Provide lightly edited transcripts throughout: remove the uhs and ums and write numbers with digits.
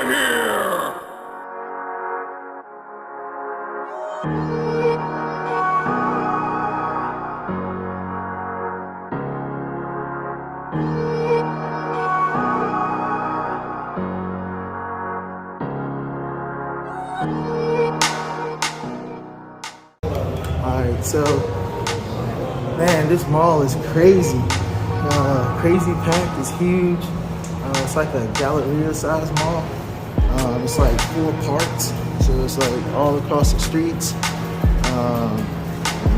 here! Alright, so, man, this mall is crazy. Crazy packed, it's huge. It's like a Galleria size mall. It's like 4 parts, so it's like all across the streets.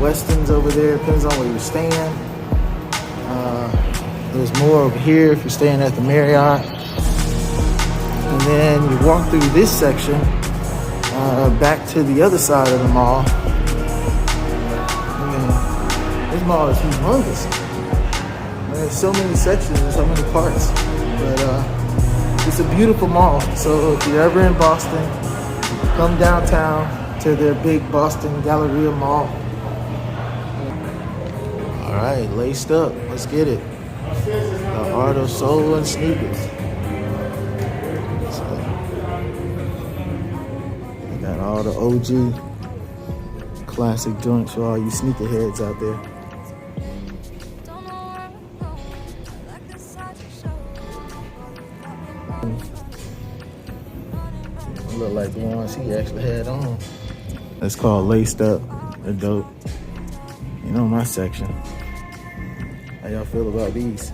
Weston's over there, depends on where you're staying. There's more over here if you're staying at the Marriott. And then you walk through this section back to the other side of the mall. This mall is humongous. There's so many sections and so many parts. But it's a beautiful mall. So if you're ever in Boston, come downtown to their big Boston Galleria Mall. All right, laced up. Let's get it. The art of soul and sneakers. So, I got all the OG classic joints for all you sneakerheads out there. Look like the ones he actually had on. That's called laced up. They're dope. You know my section. How y'all feel about these?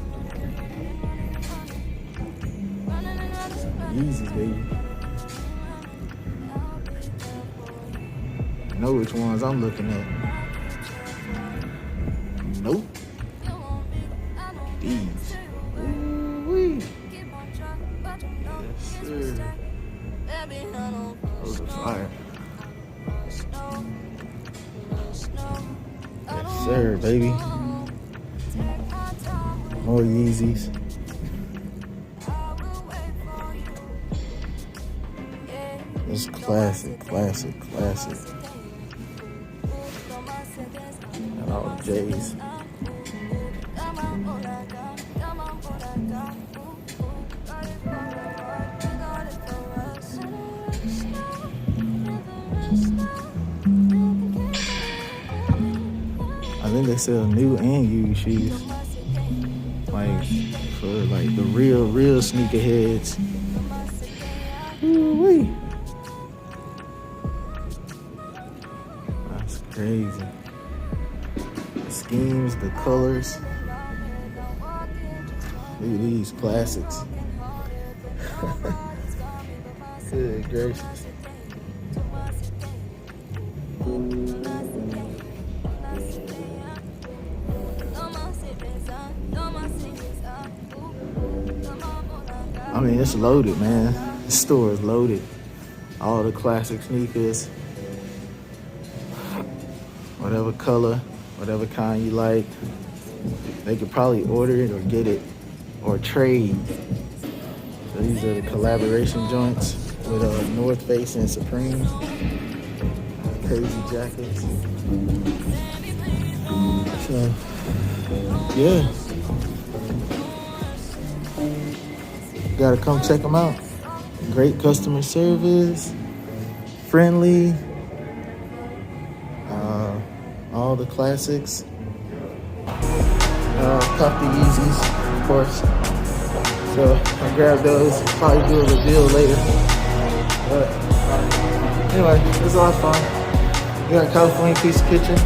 Yeezys, baby. You know which ones I'm looking at. Nope. These. Ooh-wee. Yes, sir. Those are fire. Yes, sir, baby. More Yeezys. It's classic. And all the J's. I think they sell new and used shoes. Like, for like the real sneakerheads. Ooh-wee. That's crazy. The schemes, the colors. Look at these classics. Good gracious. I mean, it's loaded, man. This store is loaded. All the classic sneakers. Whatever color, whatever kind you like. They could probably order it or get it or trade. So these are the collaboration joints with North Face and Supreme. Crazy jackets. So, yeah. Gotta come check them out. Great customer service, friendly, all the classics. Cop the Yeezys, of course. So I grabbed those. Probably do a reveal later. But anyway, it was a lot of fun. We got California Pizza Kitchen.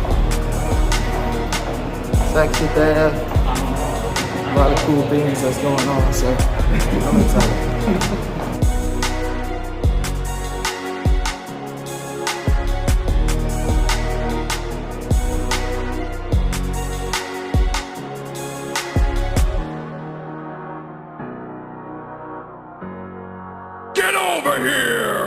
Saxon Dab. A lot of cool things that's going on, so I'm excited. Get over here!